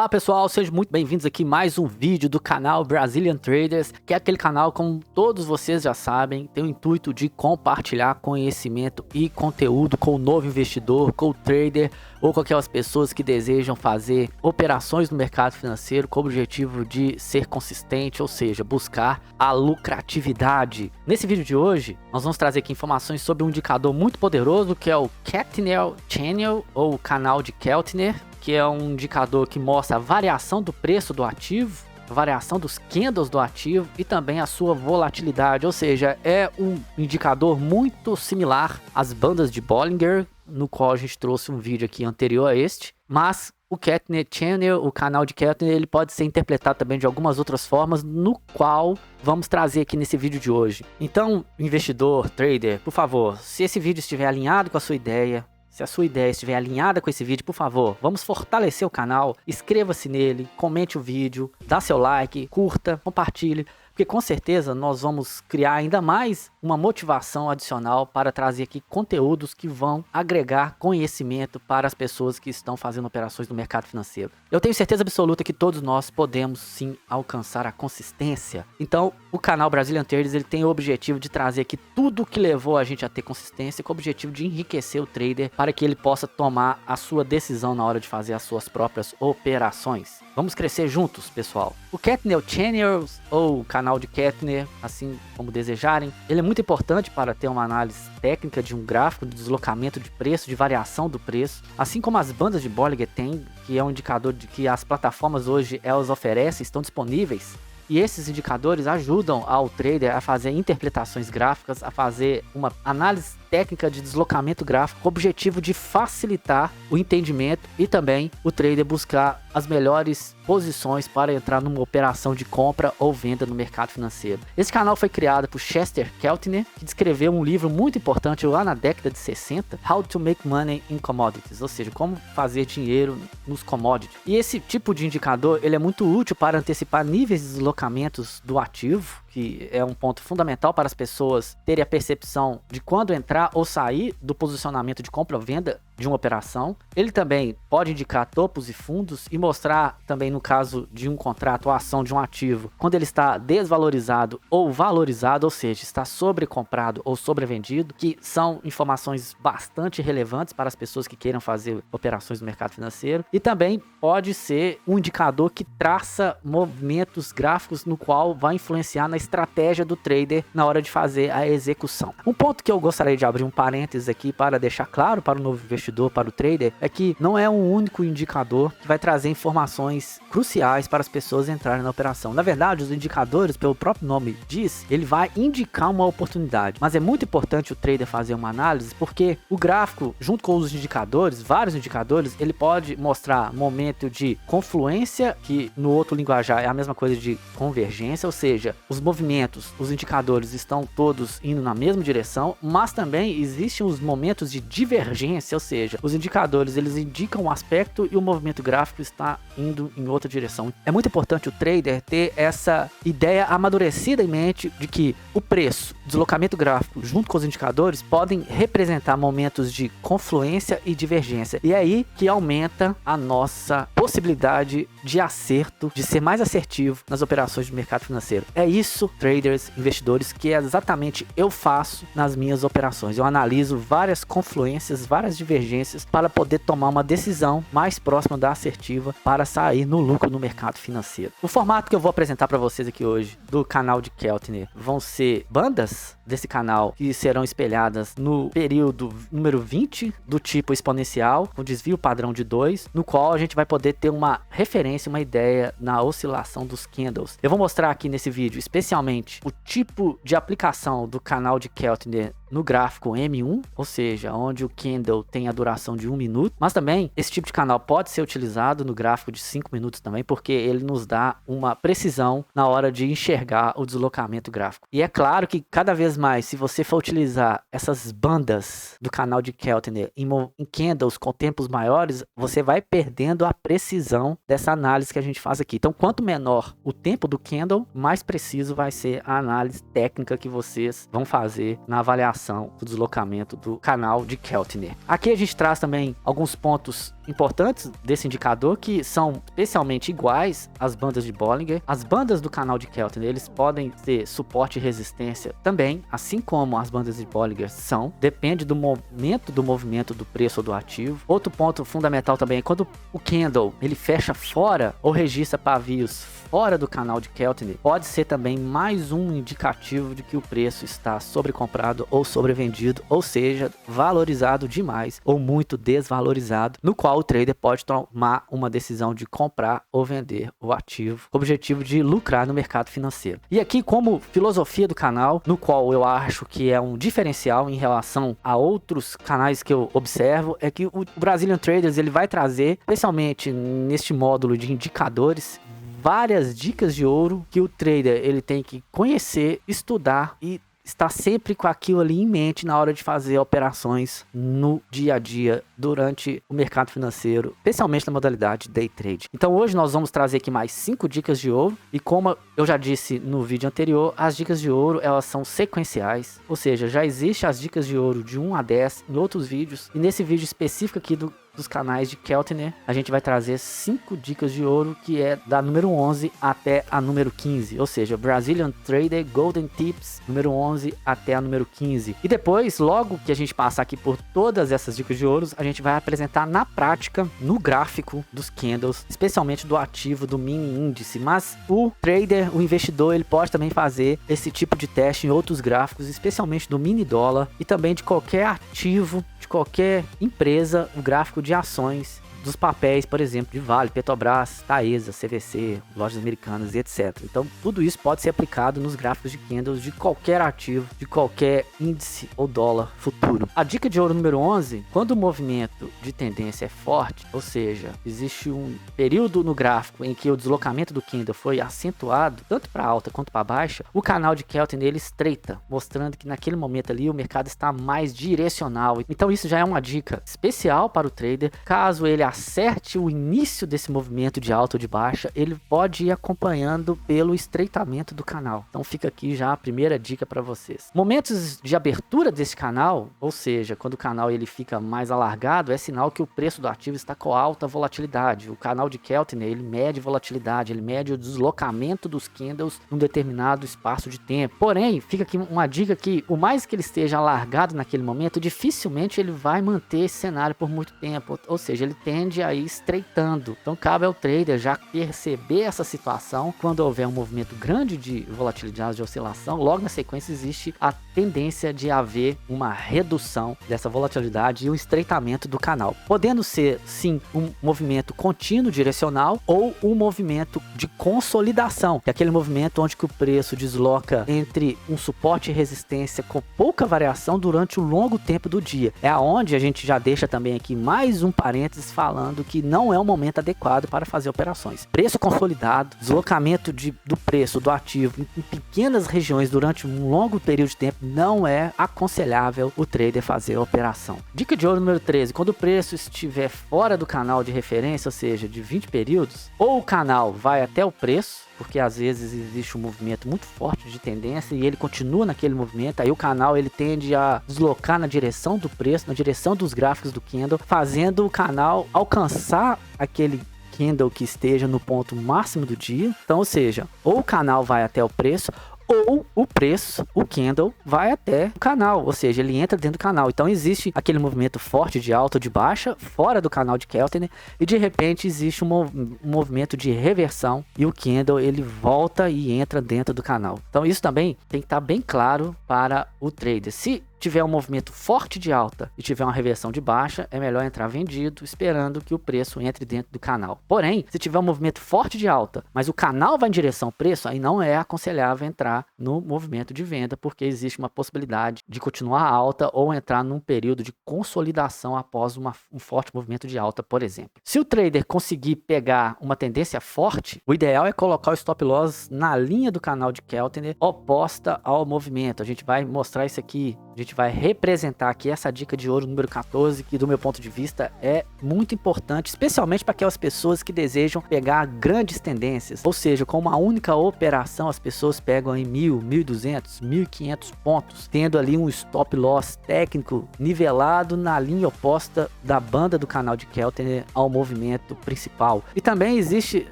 Fala pessoal, sejam muito bem-vindos aqui a mais um vídeo do canal Brazilian Traders, que é aquele canal, como todos vocês já sabem, tem o intuito de compartilhar conhecimento e conteúdo com o novo investidor, com o trader ou com aquelas pessoas que desejam fazer operações no mercado financeiro com o objetivo de ser consistente, ou seja, buscar a lucratividade. Nesse vídeo de hoje, nós vamos trazer aqui informações sobre um indicador muito poderoso que é o Keltner Channel, ou canal de Keltner, que é um indicador que mostra a variação do preço do ativo, a variação dos candles do ativo e também a sua volatilidade, ou seja, é um indicador muito similar às bandas de Bollinger, no qual a gente trouxe um vídeo aqui anterior a este, mas o Keltner Channel, o canal de Keltner, ele pode ser interpretado também de algumas outras formas, no qual vamos trazer aqui nesse vídeo de hoje. Então, investidor, trader, por favor, se esse vídeo estiver alinhado com a sua ideia, se a sua ideia estiver alinhada com esse vídeo, por favor, vamos fortalecer o canal, inscreva-se nele, comente o vídeo, dá seu like, curta, compartilhe, porque com certeza nós vamos criar ainda mais uma motivação adicional para trazer aqui conteúdos que vão agregar conhecimento para as pessoas que estão fazendo operações no mercado financeiro. Eu tenho certeza absoluta que todos nós podemos sim alcançar a consistência. Então, o canal Brazilian Traders, ele tem o objetivo de trazer aqui tudo o que levou a gente a ter consistência, com o objetivo de enriquecer o trader para que ele possa tomar a sua decisão na hora de fazer as suas próprias operações. Vamos crescer juntos, pessoal. O Keltner Channel, ou canal de Keltner, assim como desejarem, ele é muito importante para ter uma análise técnica de um gráfico de deslocamento de preço, de variação do preço, assim como as bandas de Bollinger têm, que é um indicador de que as plataformas hoje elas oferecem, estão disponíveis. E esses indicadores ajudam ao trader a fazer interpretações gráficas, a fazer uma análise técnica de deslocamento gráfico com o objetivo de facilitar o entendimento e também o trader buscar as melhores posições para entrar numa operação de compra ou venda no mercado financeiro. Esse canal foi criado por Chester Keltner, que descreveu um livro muito importante lá na década de 60, How to Make Money in Commodities, ou seja, como fazer dinheiro nos commodities. E esse tipo de indicador ele é muito útil para antecipar níveis de deslocamentos do ativo, que é um ponto fundamental para as pessoas terem a percepção de quando entrar ou sair do posicionamento de compra ou venda de uma operação. Ele também pode indicar topos e fundos e mostrar também, no caso de um contrato ou ação de um ativo, quando ele está desvalorizado ou valorizado, ou seja, está sobrecomprado ou sobrevendido, que são informações bastante relevantes para as pessoas que queiram fazer operações no mercado financeiro. E também pode ser um indicador que traça movimentos gráficos no qual vai influenciar na estratégia do trader na hora de fazer a execução. Um ponto que eu gostaria de abrir um parênteses aqui para deixar claro para o novo investidor, para o trader, é que não é um único indicador que vai trazer informações cruciais para as pessoas entrarem na operação. Na verdade, os indicadores, pelo próprio nome diz, ele vai indicar uma oportunidade, mas é muito importante o trader fazer uma análise, porque o gráfico, junto com os indicadores, vários indicadores, ele pode mostrar momento de confluência, que no outro linguajar é a mesma coisa de convergência, ou seja, os movimentos, os indicadores estão todos indo na mesma direção, mas também existem os momentos de divergência, ou seja, os indicadores eles indicam um aspecto e o movimento gráfico está indo em outra direção. É muito importante o trader ter essa ideia amadurecida em mente de que o preço, deslocamento gráfico junto com os indicadores podem representar momentos de confluência e divergência. E é aí que aumenta a nossa possibilidade de acerto, de ser mais assertivo nas operações do mercado financeiro. É isso, traders, investidores, que exatamente eu faço nas minhas operações. Eu analiso várias confluências, várias divergências para poder tomar uma decisão mais próxima da assertiva para sair no lucro no mercado financeiro. O formato que eu vou apresentar para vocês aqui hoje do canal de Keltner vão ser bandas desse canal que serão espelhadas no período número 20 do tipo exponencial, com desvio padrão de 2, no qual a gente vai poder ter uma referência, uma ideia na oscilação dos candles. Eu vou mostrar aqui nesse vídeo especialmente o tipo de aplicação do canal de Keltner no gráfico M1, ou seja, onde o candle tem a duração de 1 minuto, mas também esse tipo de canal pode ser utilizado no gráfico de 5 minutos também, porque ele nos dá uma precisão na hora de enxergar o deslocamento gráfico. E é claro que cada vez mais, se você for utilizar essas bandas do canal de Keltner em candles com tempos maiores, você vai perdendo a precisão dessa análise que a gente faz aqui. Então, quanto menor o tempo do candle, mais preciso vai ser a análise técnica que vocês vão fazer na avaliação variação do deslocamento do canal de Keltner. Aqui a gente traz também alguns pontos importantes desse indicador que são especialmente iguais às bandas de Bollinger. As bandas do canal de Keltner, eles podem ter suporte e resistência também, assim como as bandas de Bollinger são, depende do momento do movimento do preço ou do ativo. Outro ponto fundamental também é quando o candle ele fecha fora ou registra pavios fora do canal de Keltner, pode ser também mais um indicativo de que o preço está sobrecomprado ou sobrevendido, ou seja, valorizado demais ou muito desvalorizado, no qual o trader pode tomar uma decisão de comprar ou vender o ativo, com o objetivo de lucrar no mercado financeiro. E aqui, como filosofia do canal, no qual eu acho que é um diferencial em relação a outros canais que eu observo, é que o Brazilian Traders ele vai trazer, especialmente neste módulo de indicadores, várias dicas de ouro que o trader ele tem que conhecer, estudar e estar sempre com aquilo ali em mente na hora de fazer operações no dia a dia durante o mercado financeiro, especialmente na modalidade day trade. Então hoje nós vamos trazer aqui mais 5 dicas de ouro e como eu já disse no vídeo anterior, as dicas de ouro elas são sequenciais, ou seja, já existe as dicas de ouro de 1 a 10 em outros vídeos e nesse vídeo específico aqui dos canais de Keltner, a gente vai trazer 5 dicas de ouro que é da número 11 até a número 15, ou seja, Brazilian Trader Golden Tips número 11 até a número 15. E depois, logo que a gente passar aqui por todas essas dicas de ouro, a gente vai apresentar na prática, no gráfico dos candles, especialmente do ativo do mini índice, mas o trader, o investidor, ele pode também fazer esse tipo de teste em outros gráficos, especialmente do mini dólar e também de qualquer ativo, de qualquer empresa, o gráfico de ações dos papéis, por exemplo, de Vale, Petrobras, Taesa, CVC, lojas americanas e etc. Então, tudo isso pode ser aplicado nos gráficos de candles de qualquer ativo, de qualquer índice ou dólar futuro. A dica de ouro número 11, quando o movimento de tendência é forte, ou seja, existe um período no gráfico em que o deslocamento do candle foi acentuado, tanto para alta quanto para baixa, o canal de Keltner ele estreita, mostrando que naquele momento ali o mercado está mais direcional. Então, isso já é uma dica especial para o trader, caso ele acerte o início desse movimento de alta ou de baixa, ele pode ir acompanhando pelo estreitamento do canal. Então fica aqui já a primeira dica para vocês. Momentos de abertura desse canal, ou seja, quando o canal ele fica mais alargado, é sinal que o preço do ativo está com alta volatilidade. O canal de Keltner, ele mede volatilidade, ele mede o deslocamento dos candles num determinado espaço de tempo. Porém, fica aqui uma dica que, por mais que ele esteja alargado naquele momento, dificilmente ele vai manter esse cenário por muito tempo, ou seja, ele tende a ir estreitando. Então cabe ao trader já perceber essa situação. Quando houver um movimento grande de volatilidade, de oscilação, logo na sequência existe a tendência de haver uma redução dessa volatilidade e um estreitamento do canal, podendo ser sim um movimento contínuo direcional ou um movimento de consolidação, que é aquele movimento onde que o preço desloca entre um suporte e resistência com pouca variação durante um longo tempo do dia. É aonde a gente já deixa também aqui mais um parênteses falando que não é o momento adequado para fazer operações. Preço consolidado, deslocamento do preço do ativo em pequenas regiões durante um longo período de tempo, não é aconselhável o trader fazer a operação. Dica de ouro número 13, quando o preço estiver fora do canal de referência, ou seja, de 20 períodos, ou o canal vai até o preço, porque às vezes existe um movimento muito forte de tendência e ele continua naquele movimento, aí o canal ele tende a deslocar na direção do preço, na direção dos gráficos do candle, fazendo o canal alcançar aquele candle que esteja no ponto máximo do dia. Então, ou seja, ou o canal vai até o preço, ou o preço, o candle, vai até o canal, ou seja, ele entra dentro do canal. Então existe aquele movimento forte de alta ou de baixa, fora do canal de Keltner, e de repente existe um movimento de reversão, e o candle ele volta e entra dentro do canal. Então isso também tem que estar bem claro para o trader. Se tiver um movimento forte de alta e tiver uma reversão de baixa, é melhor entrar vendido, esperando que o preço entre dentro do canal. Porém, se tiver um movimento forte de alta, mas o canal vai em direção ao preço, aí não é aconselhável entrar no movimento de venda, porque existe uma possibilidade de continuar alta ou entrar num período de consolidação após um forte movimento de alta, por exemplo. Se o trader conseguir pegar uma tendência forte, o ideal é colocar o stop loss na linha do canal de Keltner oposta ao movimento. A gente vai mostrar isso aqui a gente vai representar aqui essa dica de ouro número 14, que do meu ponto de vista é muito importante, especialmente para aquelas pessoas que desejam pegar grandes tendências, ou seja, com uma única operação as pessoas pegam em 1.000, 1.200, 1.500 pontos, tendo ali um stop loss técnico nivelado na linha oposta da banda do canal de Keltner ao movimento principal. E também existe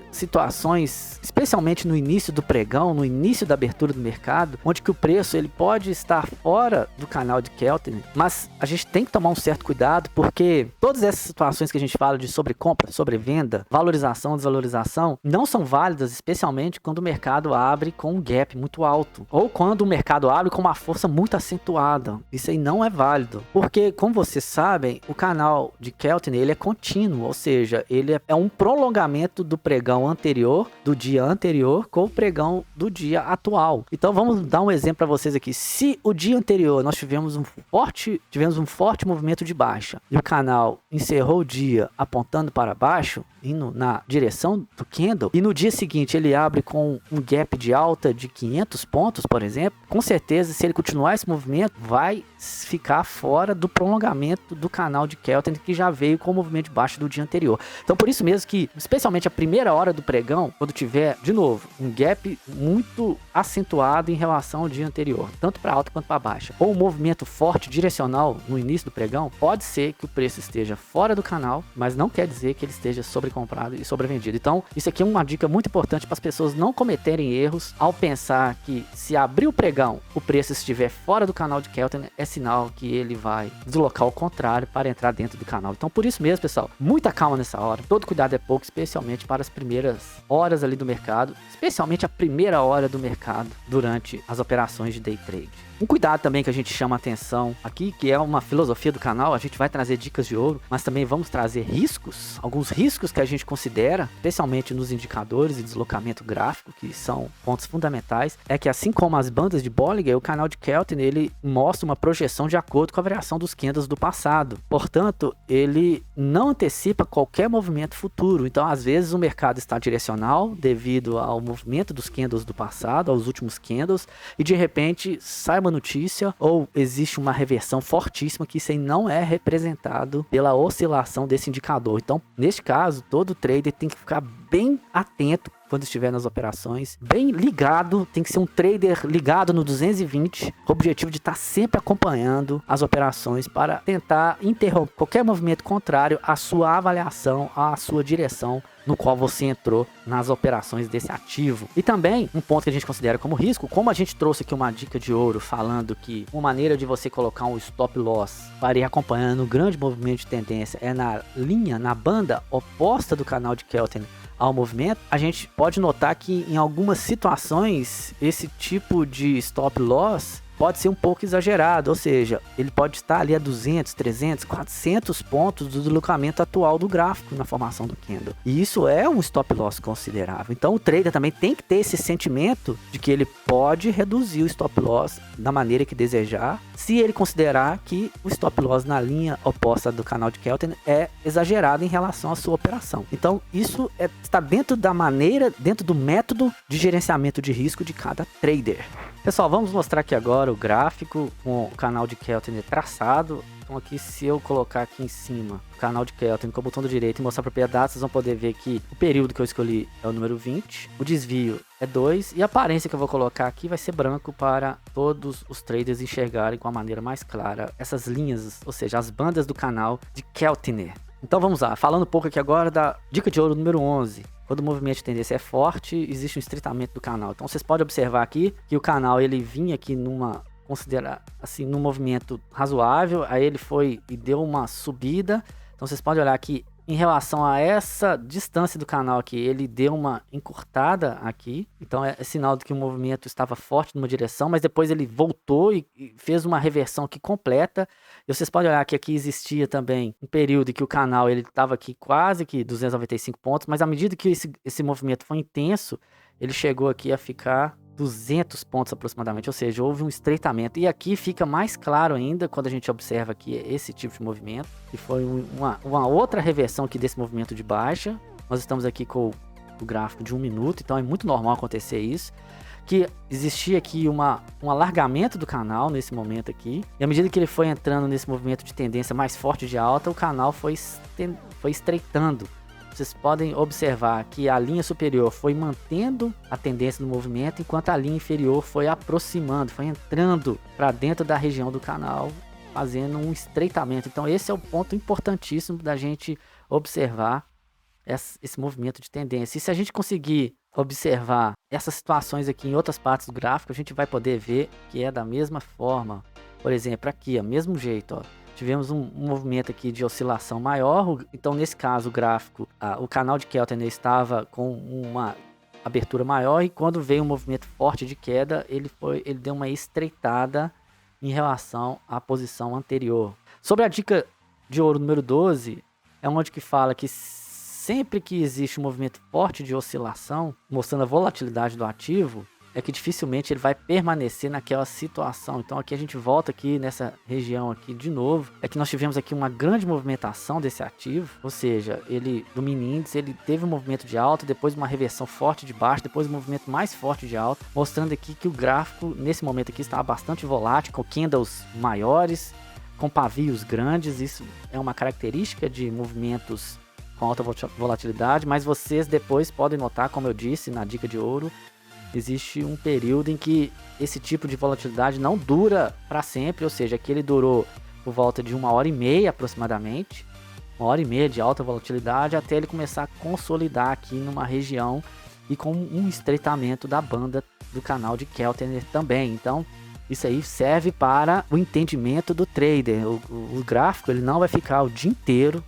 situações, especialmente no início do pregão, no início da abertura do mercado, onde que o preço ele pode estar fora do canal de Keltner, mas a gente tem que tomar um certo cuidado, porque todas essas situações que a gente fala de sobrecompra, sobrevenda, valorização, desvalorização, não são válidas, especialmente quando o mercado abre com um gap muito alto, ou quando o mercado abre com uma força muito acentuada. Isso aí não é válido, porque, como vocês sabem, o canal de Keltner ele é contínuo, ou seja, ele é um prolongamento do pregão anterior, do dia anterior, com o pregão do dia atual. Então vamos dar um exemplo para vocês aqui. Se o dia anterior nós tivemos um forte movimento de baixa e o canal encerrou o dia apontando para baixo, indo na direção do candle, e no dia seguinte ele abre com um gap de alta de 500 pontos, por exemplo, com certeza, se ele continuar esse movimento, vai ficar fora do prolongamento do canal de Keltner, que já veio com o movimento de baixa do dia anterior. Então, por isso mesmo que, especialmente a primeira hora do pregão, quando tiver, de novo, um gap muito acentuado em relação ao dia anterior, tanto para alta quanto para baixa, ou um movimento forte, direcional, no início do pregão, pode ser que o preço esteja fora do canal, mas não quer dizer que ele esteja sobrecomprado e sobrevendido. Então, isso aqui é uma dica muito importante para as pessoas não cometerem erros ao pensar que se abrir o pregão, o preço estiver fora do canal de Keltner, é sinal que ele vai deslocar ao contrário para entrar dentro do canal. Então, por isso mesmo, pessoal, muita calma nessa hora. Todo cuidado é pouco, especialmente para as primeiras horas ali do mercado, especialmente a primeira hora do mercado durante as operações de day trade. Um cuidado também que a gente chama a atenção aqui, que é uma filosofia do canal, a gente vai trazer dicas de ouro, mas também vamos trazer riscos, alguns riscos que a gente considera, especialmente nos indicadores e deslocamento gráfico, que são pontos fundamentais, é que assim como as bandas de Bollinger, o canal de Keltner, ele mostra uma projeção de acordo com a variação dos candles do passado. Portanto, ele não antecipa qualquer movimento futuro. Então, às vezes, o mercado está direcional devido ao movimento dos candles do passado, aos últimos candles, e de repente sai uma notícia ou existe uma reversão fortíssima que isso aí não é representado pela oscilação desse indicador. Então, neste caso, todo trader tem que ficar bem atento quando estiver nas operações, bem ligado, tem que ser um trader ligado no 220, com o objetivo de estar sempre acompanhando as operações para tentar interromper qualquer movimento contrário à sua avaliação, à sua direção no qual você entrou nas operações desse ativo. E também, um ponto que a gente considera como risco, como a gente trouxe aqui uma dica de ouro falando que uma maneira de você colocar um stop loss para ir acompanhando um grande movimento de tendência é na linha, na banda oposta do canal de Keltner ao movimento, a gente pode notar que em algumas situações esse tipo de stop loss pode ser um pouco exagerado, ou seja, ele pode estar ali a 200, 300, 400 pontos do deslocamento atual do gráfico na formação do candle. E isso é um stop loss considerável. Então o trader também tem que ter esse sentimento de que ele pode reduzir o stop loss da maneira que desejar, se ele considerar que o stop loss na linha oposta do canal de Keltner é exagerado em relação à sua operação. Então isso está dentro da maneira, dentro do método de gerenciamento de risco de cada trader. Pessoal, vamos mostrar aqui agora o gráfico com o canal de Keltner traçado. Então aqui, se eu colocar aqui em cima o canal de Keltner com o botão do direito e mostrar a propriedade, vocês vão poder ver que o período que eu escolhi é o número 20, o desvio é 2 e a aparência que eu vou colocar aqui vai ser branco para todos os traders enxergarem com a maneira mais clara essas linhas, ou seja, as bandas do canal de Keltner. Então vamos lá, falando um pouco aqui agora da dica de ouro número 11. Quando o movimento de tendência é forte, existe um estreitamento do canal. Então vocês podem observar aqui que o canal ele vinha aqui num movimento razoável, aí ele foi e deu uma subida. Então vocês podem olhar aqui em relação a essa distância do canal aqui, ele deu uma encurtada aqui. Então é sinal de que o movimento estava forte numa direção, mas depois ele voltou e fez uma reversão aqui completa. E vocês podem olhar que aqui existia também um período em que o canal ele estava aqui quase que 295 pontos, mas à medida que esse movimento foi intenso, ele chegou aqui a ficar 200 pontos aproximadamente, ou seja, houve um estreitamento. E aqui fica mais claro ainda quando a gente observa aqui esse tipo de movimento, que foi uma outra reversão aqui desse movimento de baixa. Nós estamos aqui com o gráfico de 1 minuto, então é muito normal acontecer isso, que existia aqui um alargamento do canal nesse momento aqui. E à medida que ele foi entrando nesse movimento de tendência mais forte de alta, o canal foi estreitando. Vocês podem observar que a linha superior foi mantendo a tendência do movimento, enquanto a linha inferior foi aproximando, foi entrando para dentro da região do canal, fazendo um estreitamento. Então esse é o ponto importantíssimo da gente observar esse movimento de tendência. E se a gente conseguir observar essas situações aqui em outras partes do gráfico, a gente vai poder ver que é da mesma forma. Por exemplo, aqui, ó, mesmo jeito, ó. Tivemos um movimento aqui de oscilação maior, então nesse caso o gráfico, o canal de Keltner estava com uma abertura maior, e quando veio um movimento forte de queda, ele deu uma estreitada em relação à posição anterior. Sobre a dica de ouro número 12, é onde que fala que sempre que existe um movimento forte de oscilação, mostrando a volatilidade do ativo, é que dificilmente ele vai permanecer naquela situação. Então aqui a gente volta aqui nessa região aqui de novo, é que nós tivemos aqui uma grande movimentação desse ativo, ou seja, ele do mini índice, ele teve um movimento de alta, depois uma reversão forte de baixo, depois um movimento mais forte de alta, mostrando aqui que o gráfico nesse momento aqui está bastante volátil, com candles maiores, com pavios grandes. Isso é uma característica de movimentos com alta volatilidade, mas vocês depois podem notar, como eu disse na dica de ouro, existe um período em que esse tipo de volatilidade não dura para sempre, ou seja, que ele durou por volta de 1h30 aproximadamente, 1h30 de alta volatilidade, até ele começar a consolidar aqui numa região e com um estreitamento da banda do canal de Keltner também. Então isso aí serve para o entendimento do trader. O gráfico ele não vai ficar o dia inteiro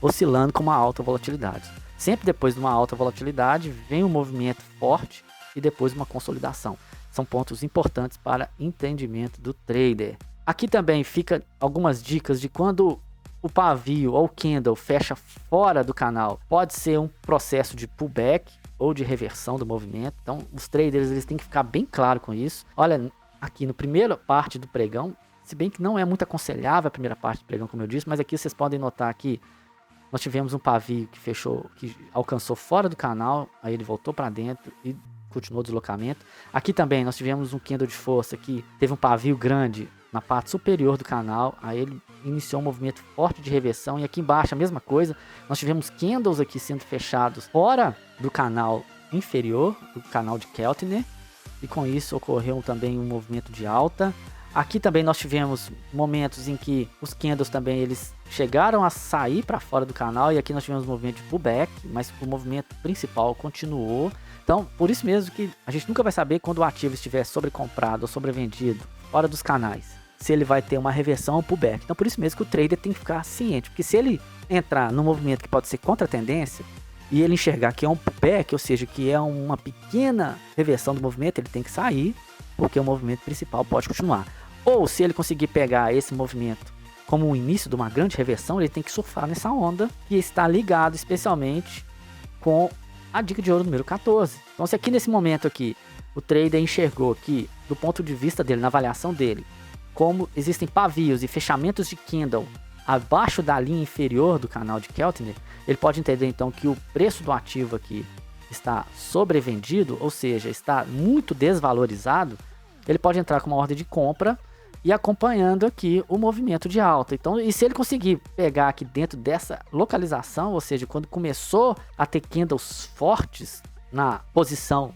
oscilando com uma alta volatilidade. Sempre depois de uma alta volatilidade vem um movimento forte e depois uma consolidação. São pontos importantes para entendimento do trader. Aqui também fica algumas dicas de quando o pavio ou o candle fecha fora do canal. Pode ser um processo de pullback ou de reversão do movimento. Então os traders eles têm que ficar bem claro com isso. Olha, aqui na primeira parte do pregão, se bem que não é muito aconselhável a primeira parte do pregão, como eu disse, mas aqui vocês podem notar que nós tivemos um pavio que fechou, que alcançou fora do canal, aí ele voltou para dentro e continuou o deslocamento. Aqui também nós tivemos um candle de força que teve um pavio grande na parte superior do canal, aí ele iniciou um movimento forte de reversão, e aqui embaixo a mesma coisa, nós tivemos candles aqui sendo fechados fora do canal inferior, do canal de Keltner, e com isso ocorreu também um movimento de alta. Aqui também nós tivemos momentos em que os candles também eles chegaram a sair para fora do canal, e aqui nós tivemos um movimento de pullback, mas o movimento principal continuou. Então, por isso mesmo que a gente nunca vai saber quando o ativo estiver sobrecomprado ou sobrevendido fora dos canais, se ele vai ter uma reversão ou pullback. Então, por isso mesmo que o trader tem que ficar ciente, porque se ele entrar num movimento que pode ser contra a tendência e ele enxergar que é um pullback, ou seja, que é uma pequena reversão do movimento, ele tem que sair, porque o movimento principal pode continuar. Ou se ele conseguir pegar esse movimento como o início de uma grande reversão, ele tem que surfar nessa onda que está ligado especialmente com a dica de ouro número 14. Então se aqui nesse momento aqui o trader enxergou que, do ponto de vista dele, na avaliação dele, como existem pavios e fechamentos de candle abaixo da linha inferior do canal de Keltner, ele pode entender então que o preço do ativo aqui está sobrevendido, ou seja, está muito desvalorizado. Ele pode entrar com uma ordem de compra e acompanhando aqui o movimento de alta. Então, e se ele conseguir pegar aqui dentro dessa localização, ou seja, quando começou a ter candles fortes na posição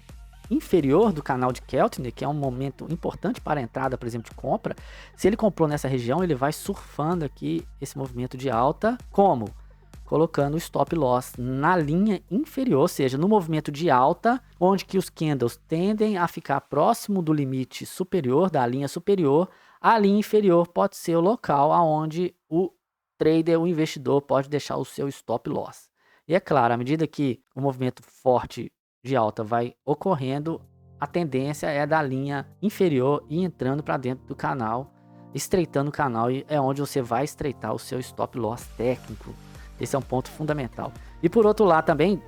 inferior do canal de Keltner, que é um momento importante para a entrada, por exemplo, de compra, se ele comprou nessa região, ele vai surfando aqui esse movimento de alta, como? Colocando o stop loss na linha inferior, ou seja, no movimento de alta, onde que os candles tendem a ficar próximo do limite superior, da linha superior. A linha inferior pode ser o local aonde o trader, o investidor, pode deixar o seu stop loss. E é claro, à medida que o movimento forte de alta vai ocorrendo, a tendência é da linha inferior e entrando para dentro do canal, estreitando o canal, e é onde você vai estreitar o seu stop loss técnico. Esse é um ponto fundamental. E por outro lado também,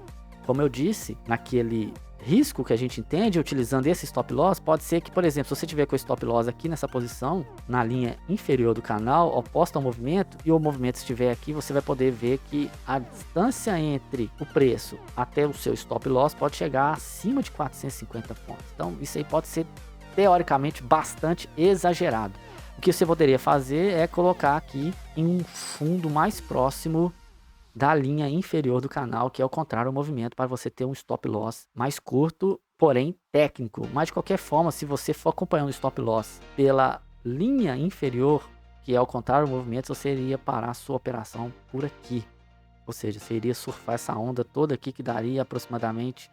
como eu disse, naquele risco que a gente entende utilizando esse stop loss pode ser que, por exemplo, se você tiver com o stop loss aqui nessa posição, na linha inferior do canal, oposta ao movimento, e o movimento estiver aqui, você vai poder ver que a distância entre o preço até o seu stop loss pode chegar acima de 450 pontos. Então, isso aí pode ser, teoricamente, bastante exagerado. O que você poderia fazer é colocar aqui em um fundo mais próximo da linha inferior do canal, que é o contrário ao movimento, para você ter um stop loss mais curto, porém técnico. Mas de qualquer forma, se você for acompanhando o stop loss pela linha inferior, que é o contrário ao movimento, você iria parar a sua operação por aqui. Ou seja, você iria surfar essa onda toda aqui, que daria aproximadamente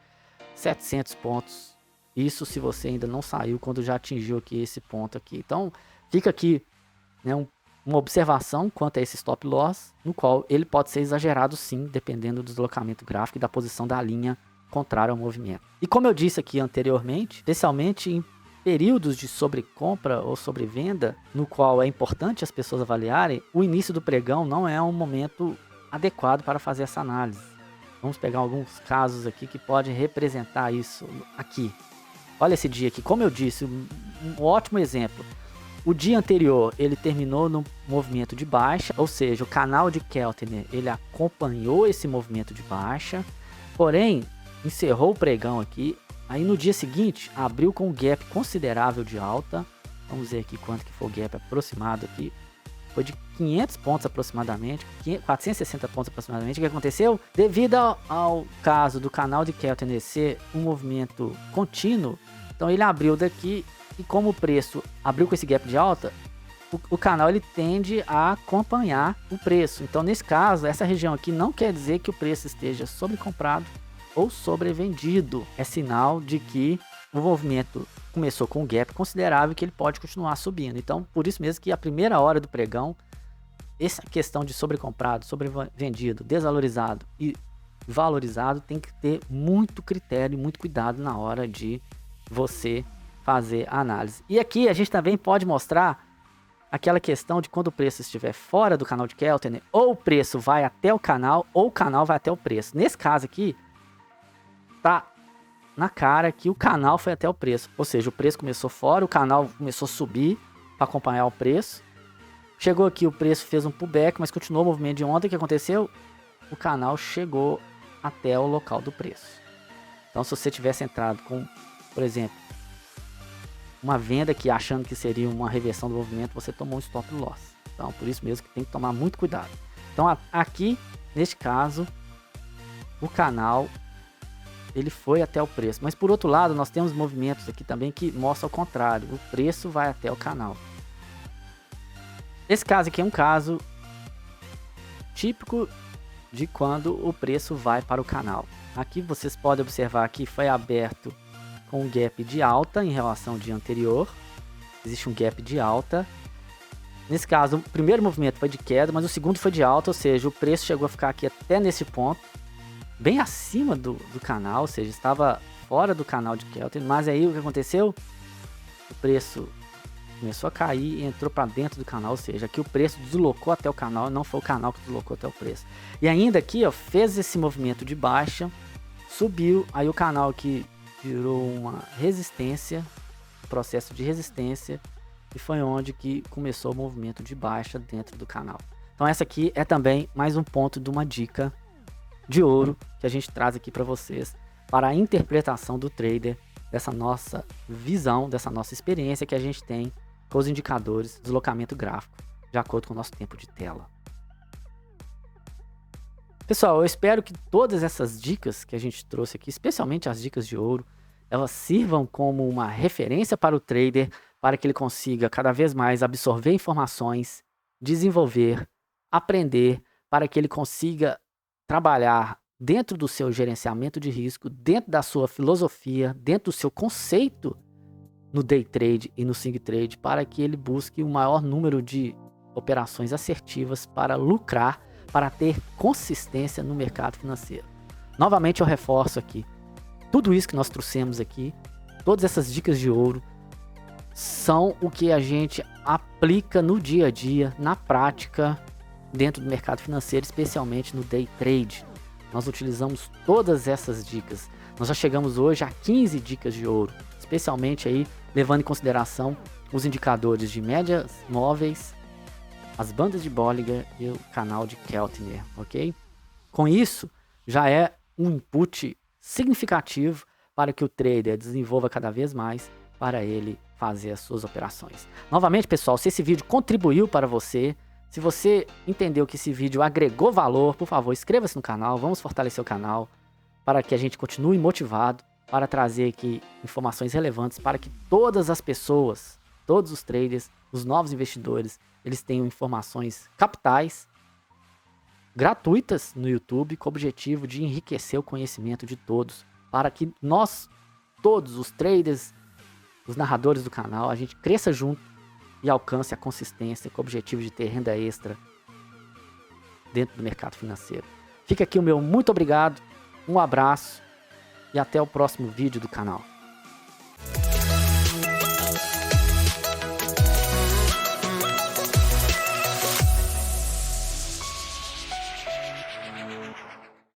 700 pontos. Isso se você ainda não saiu quando já atingiu aqui esse ponto aqui. Então, fica aqui, né, uma observação quanto a esse stop loss, no qual ele pode ser exagerado sim, dependendo do deslocamento gráfico e da posição da linha contrária ao movimento. E como eu disse aqui anteriormente, especialmente em períodos de sobrecompra ou sobrevenda, no qual é importante as pessoas avaliarem, o início do pregão não é um momento adequado para fazer essa análise. Vamos pegar alguns casos aqui que podem representar isso aqui. Olha esse dia aqui, como eu disse, um ótimo exemplo. O dia anterior ele terminou no movimento de baixa, ou seja, o canal de Keltner ele acompanhou esse movimento de baixa, porém encerrou o pregão aqui. Aí no dia seguinte abriu com um gap considerável de alta. Vamos ver aqui quanto que foi o gap aproximado aqui. Foi de 500 pontos aproximadamente, 460 pontos aproximadamente. O que aconteceu? Devido ao caso do canal de Keltner ser um movimento contínuo, então ele abriu daqui. E como o preço abriu com esse gap de alta, o canal ele tende a acompanhar o preço. Então, nesse caso, essa região aqui não quer dizer que o preço esteja sobrecomprado ou sobrevendido. É sinal de que o movimento começou com um gap considerável e que ele pode continuar subindo. Então, por isso mesmo que a primeira hora do pregão, essa questão de sobrecomprado, sobrevendido, desvalorizado e valorizado tem que ter muito critério e muito cuidado na hora de você fazer a análise. E aqui a gente também pode mostrar aquela questão de quando o preço estiver fora do canal de Keltner, ou o preço vai até o canal, ou o canal vai até o preço. Nesse caso aqui, tá na cara que o canal foi até o preço. Ou seja, o preço começou fora, o canal começou a subir para acompanhar o preço. Chegou aqui, o preço fez um pullback, mas continuou o movimento de ontem. O que aconteceu? O canal chegou até o local do preço. Então, se você tivesse entrado com, por exemplo, uma venda aqui achando que seria uma reversão do movimento, você tomou um stop loss. Então, por isso mesmo que tem que tomar muito cuidado. Então, aqui, neste caso, o canal, ele foi até o preço. Mas, por outro lado, nós temos movimentos aqui também que mostram o contrário. O preço vai até o canal. Esse caso aqui é um caso típico de quando o preço vai para o canal. Aqui vocês podem observar que foi aberto com um gap de alta em relação ao dia anterior. Existe um gap de alta. Nesse caso, o primeiro movimento foi de queda, mas o segundo foi de alta, ou seja, o preço chegou a ficar aqui até nesse ponto, bem acima do canal, ou seja, estava fora do canal de Keltner. Mas aí o que aconteceu? O preço começou a cair e entrou para dentro do canal, ou seja, aqui o preço deslocou até o canal, não foi o canal que deslocou até o preço. E ainda aqui, ó, fez esse movimento de baixa, subiu, aí o canal aqui virou uma resistência, processo de resistência, e foi onde que começou o movimento de baixa dentro do canal. Então essa aqui é também mais um ponto de uma dica de ouro que a gente traz aqui para vocês, para a interpretação do trader, dessa nossa visão, dessa nossa experiência que a gente tem com os indicadores, deslocamento gráfico, de acordo com o nosso tempo de tela. Pessoal, eu espero que todas essas dicas que a gente trouxe aqui, especialmente as dicas de ouro, elas sirvam como uma referência para o trader, para que ele consiga cada vez mais absorver informações, desenvolver, aprender, para que ele consiga trabalhar dentro do seu gerenciamento de risco, dentro da sua filosofia, dentro do seu conceito no day trade e no swing trade, para que ele busque o maior número de operações assertivas para lucrar, para ter consistência no mercado financeiro. Novamente eu reforço aqui, tudo isso que nós trouxemos aqui, todas essas dicas de ouro, são o que a gente aplica no dia a dia, na prática, dentro do mercado financeiro, especialmente no day trade. Nós utilizamos todas essas dicas. Nós já chegamos hoje a 15 dicas de ouro, especialmente aí levando em consideração os indicadores de médias móveis, as bandas de Bollinger e o canal de Keltner, ok? Com isso, já é um input significativo para que o trader desenvolva cada vez mais para ele fazer as suas operações. Novamente, pessoal, se esse vídeo contribuiu para você, se você entendeu que esse vídeo agregou valor, por favor, inscreva-se no canal, vamos fortalecer o canal para que a gente continue motivado para trazer aqui informações relevantes para que todas as pessoas, todos os traders, os novos investidores, eles tenham informações capitais, gratuitas no YouTube, com o objetivo de enriquecer o conhecimento de todos, para que nós, todos os traders, os narradores do canal, a gente cresça junto e alcance a consistência com o objetivo de ter renda extra dentro do mercado financeiro. Fica aqui o meu muito obrigado, um abraço e até o próximo vídeo do canal.